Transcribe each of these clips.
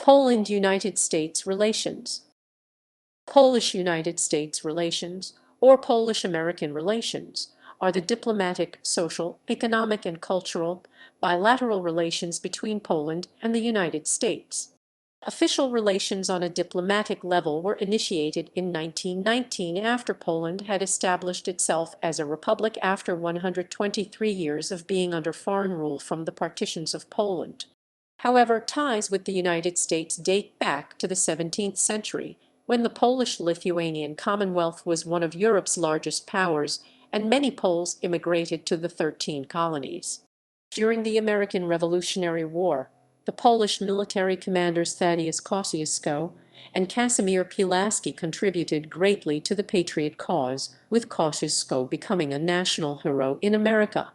Poland-United States relations. Polish-United States relations, or Polish-American relations, are the diplomatic, social, economic, and cultural bilateral relations between Poland and the United States. Official relations on a diplomatic level were initiated in 1919 after Poland had established itself as a republic after 123 years of being under foreign rule from the Partitions of Poland. However, ties with the United States date back to the 17th century, when the Polish-Lithuanian Commonwealth was one of Europe's largest powers, and many Poles immigrated to the 13 colonies. During the American Revolutionary War, the Polish military commanders Thaddeus Kościuszko and Casimir Pulaski contributed greatly to the Patriot cause, with Kościuszko becoming a national hero in America.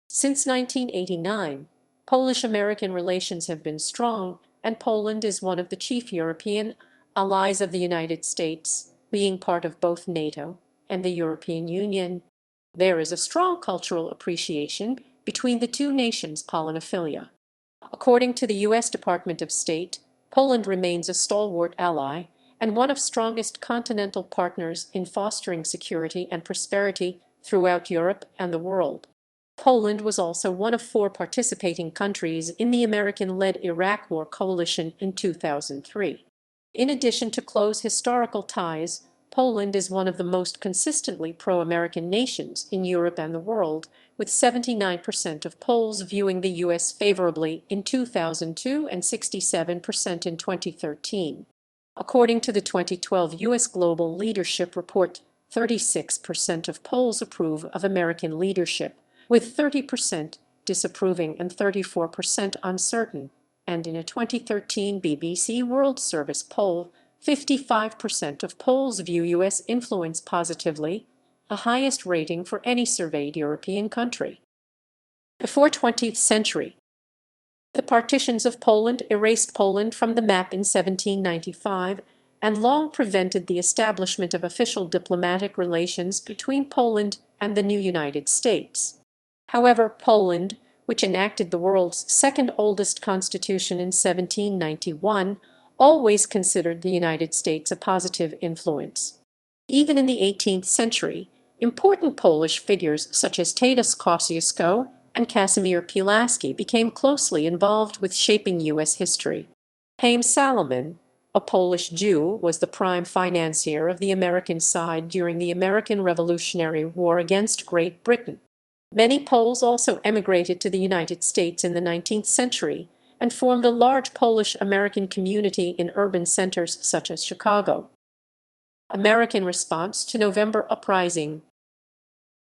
Since 1989, Polish-American relations have been strong, and Poland is one of the chief European allies of the United States, being part of both NATO and the European Union. There is a strong cultural appreciation between the two nations' Polonophilia. According to the U.S. Department of State, Poland remains a stalwart ally and one of strongest continental partners in fostering security and prosperity throughout Europe and the world. Poland was also one of 4 participating countries in the American-led Iraq War coalition in 2003. In addition to close historical ties, Poland is one of the most consistently pro-American nations in Europe and the world, with 79% of Poles viewing the U.S. favorably in 2002 and 67% in 2013. According to the 2012 U.S. Global Leadership Report, 36% of Poles approve of American leadership, with 30% disapproving and 34% uncertain. And in a 2013 BBC World Service poll, 55% of Poles view U.S. influence positively, the highest rating for any surveyed European country. Before 20th century, the partitions of Poland erased Poland from the map in 1795 and long prevented the establishment of official diplomatic relations between Poland and the new United States. However, Poland, which enacted the world's second oldest constitution in 1791, always considered the United States a positive influence. Even in the 18th century, important Polish figures such as Tadeusz Kościuszko and Casimir Pulaski became closely involved with shaping U.S. history. Haim Salomon, a Polish Jew, was the prime financier of the American side during the American Revolutionary War against Great Britain. Many Poles also emigrated to the United States in the 19th century and formed a large Polish-American community in urban centers such as Chicago. American response to November Uprising.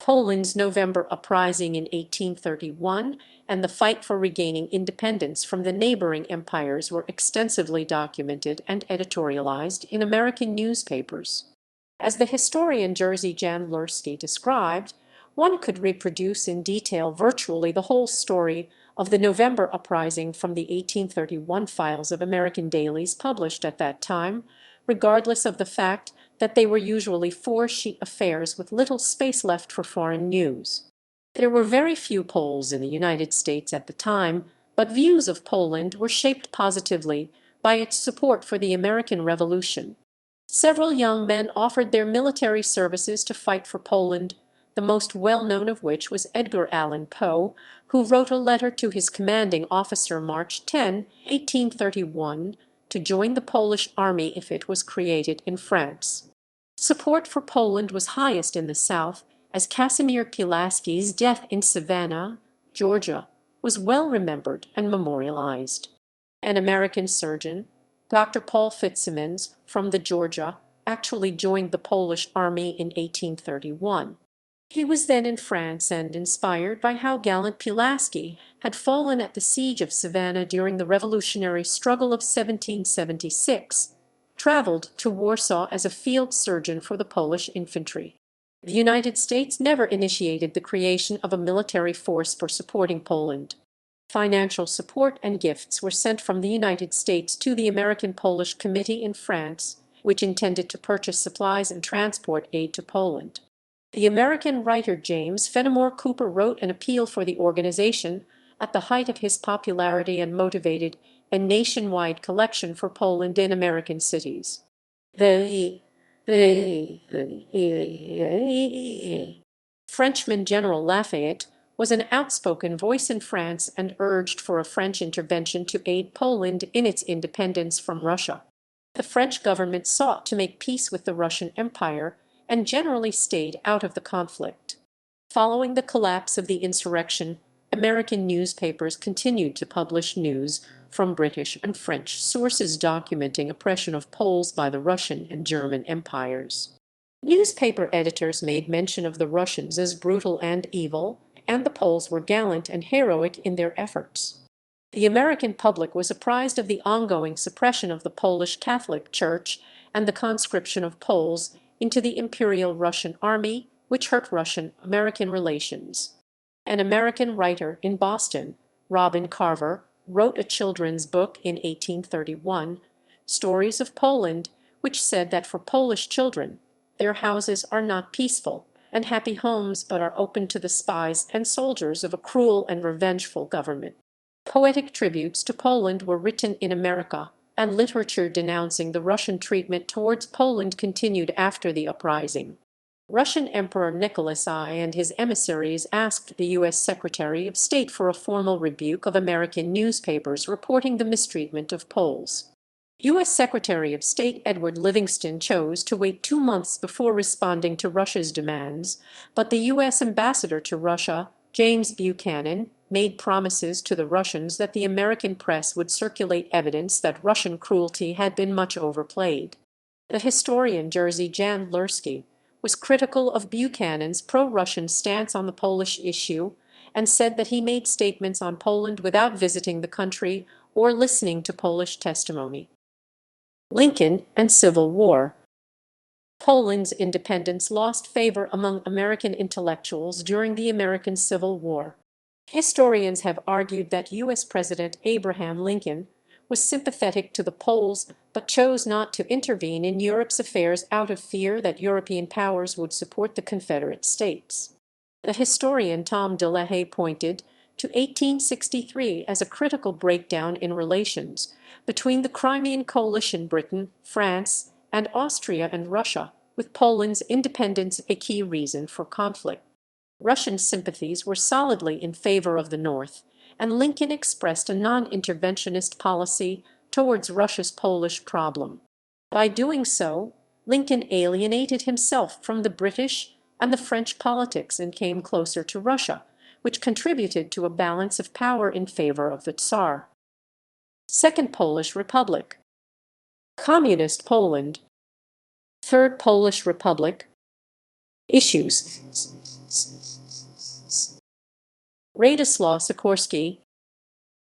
Poland's November Uprising in 1831 and the fight for regaining independence from the neighboring empires were extensively documented and editorialized in American newspapers. As the historian Jerzy Jandelarski described, one could reproduce in detail virtually the whole story of the November Uprising from the 1831 files of American dailies published at that time, regardless of the fact that they were usually 4-sheet affairs with little space left for foreign news. There were very few Poles in the United States at the time, but views of Poland were shaped positively by its support for the American Revolution. Several young men offered their military services to fight for Poland, the most well-known of which was Edgar Allan Poe, who wrote a letter to his commanding officer March 10, 1831, to join the Polish army if it was created in France. Support for Poland was highest in the South, as Casimir Pulaski's death in Savannah, Georgia, was well remembered and memorialized. An American surgeon, Dr. Paul Fitzsimmons, from the Georgia, actually joined the Polish army in 1831. He was then in France and, inspired by how gallant Pulaski had fallen at the siege of Savannah during the revolutionary struggle of 1776, traveled to Warsaw as a field surgeon for the Polish infantry. The United States never initiated the creation of a military force for supporting Poland. Financial support and gifts were sent from the United States to the American-Polish Committee in France, which intended to purchase supplies and transport aid to Poland. The American writer James Fenimore Cooper wrote an appeal for the organization at the height of his popularity and motivated a nationwide collection for Poland in American cities. The Frenchman General Lafayette was an outspoken voice in France and urged for a French intervention to aid Poland in its independence from Russia. The French government sought to make peace with the Russian Empire and generally stayed out of the conflict. Following the collapse of the insurrection, American newspapers continued to publish news from British and French sources documenting oppression of Poles by the Russian and German empires. Newspaper editors made mention of the Russians as brutal and evil, and the Poles were gallant and heroic in their efforts. The American public was apprised of the ongoing suppression of the Polish Catholic Church and the conscription of Poles into the Imperial Russian Army, which hurt Russian-American relations. An American writer in Boston, Robin Carver, wrote a children's book in 1831, Stories of Poland, which said that for Polish children, their houses are not peaceful and happy homes but are open to the spies and soldiers of a cruel and revengeful government. Poetic tributes to Poland were written in America, and literature denouncing the Russian treatment towards Poland continued after the uprising. Russian Emperor Nicholas I and his emissaries asked the U.S. Secretary of State for a formal rebuke of American newspapers reporting the mistreatment of Poles. U.S. Secretary of State Edward Livingston chose to wait 2 months before responding to Russia's demands, but the U.S. ambassador to Russia, James Buchanan, made promises to the Russians that the American press would circulate evidence that Russian cruelty had been much overplayed. The historian Jerzy Jandlerski was critical of Buchanan's pro-Russian stance on the Polish issue and said that he made statements on Poland without visiting the country or listening to Polish testimony. Lincoln and Civil War. Poland's independence lost favor among American intellectuals during the American Civil War. Historians have argued that U.S. President Abraham Lincoln was sympathetic to the Poles but chose not to intervene in Europe's affairs out of fear that European powers would support the Confederate States. The historian Tom DeLahaye pointed to 1863 as a critical breakdown in relations between the Crimean coalition Britain, France, and Austria and Russia, with Poland's independence a key reason for conflict. Russian sympathies were solidly in favor of the North, and Lincoln expressed a non-interventionist policy towards Russia's Polish problem. By doing so, Lincoln alienated himself from the British and the French politics and came closer to Russia, which contributed to a balance of power in favor of the Tsar. Second Polish Republic. Communist Poland. Third Polish Republic. Issues. Radosław Sikorski.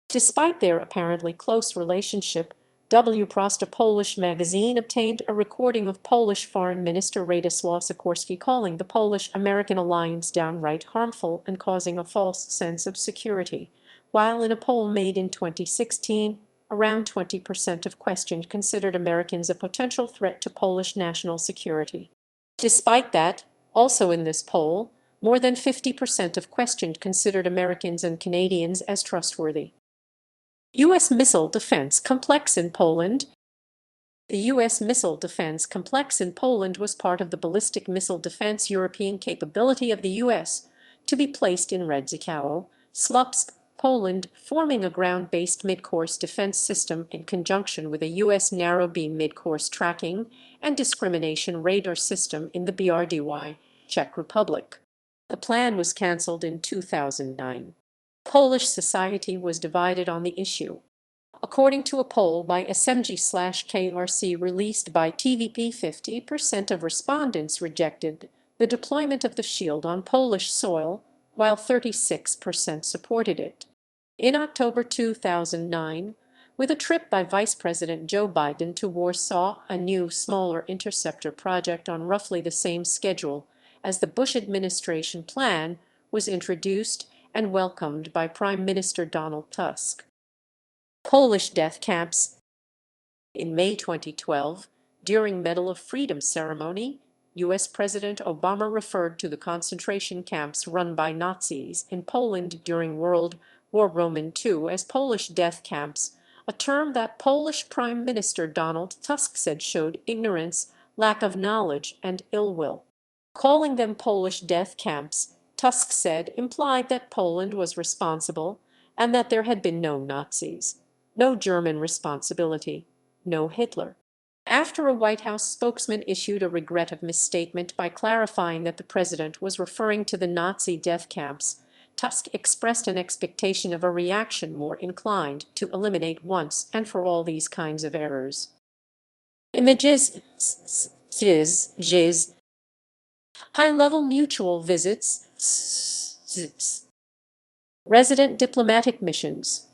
Despite their apparently close relationship, W. Prosta Polish magazine obtained a recording of Polish Foreign Minister Radosław Sikorski calling the Polish-American alliance downright harmful and causing a false sense of security, while in a poll made in 2016, around 20% of questioned considered Americans a potential threat to Polish national security. Despite that, also in this poll, more than 50% of questioned considered Americans and Canadians as trustworthy. U.S. Missile Defense Complex in Poland. The U.S. Missile Defense Complex in Poland was part of the ballistic missile defense European capability of the U.S. to be placed in Redzikowo, Słupsk, Poland, forming a ground-based mid-course defense system in conjunction with a U.S. narrow-beam mid-course tracking and discrimination radar system in the BRDY, Czech Republic. The plan was cancelled in 2009. Polish society was divided on the issue. According to a poll by SMG/KRC released by TVP, 50% of respondents rejected the deployment of the shield on Polish soil, while 36% supported it. In October 2009, with a trip by Vice President Joe Biden to Warsaw, a new, smaller interceptor project on roughly the same schedule as the Bush administration plan was introduced and welcomed by Prime Minister Donald Tusk. Polish death camps. In May 2012, during Medal of Freedom ceremony, U.S. President Obama referred to the concentration camps run by Nazis in Poland during World War II as Polish death camps, a term that Polish Prime Minister Donald Tusk said showed ignorance, lack of knowledge, and ill will. Calling them Polish death camps, Tusk said implied that Poland was responsible and that there had been no Nazis, no German responsibility, no Hitler. After a White House spokesman issued a regretful misstatement by clarifying that the president was referring to the Nazi death camps, Tusk expressed an expectation of a reaction more inclined to eliminate once and for all these kinds of errors. Images, high-level mutual visits, resident diplomatic missions.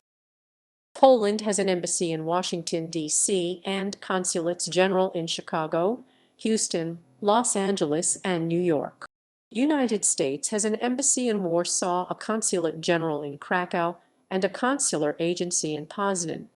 Poland has an embassy in Washington, D.C., and consulates general in Chicago, Houston, Los Angeles, and New York. United States has an embassy in Warsaw, a consulate general in Krakow, and a consular agency in Poznan.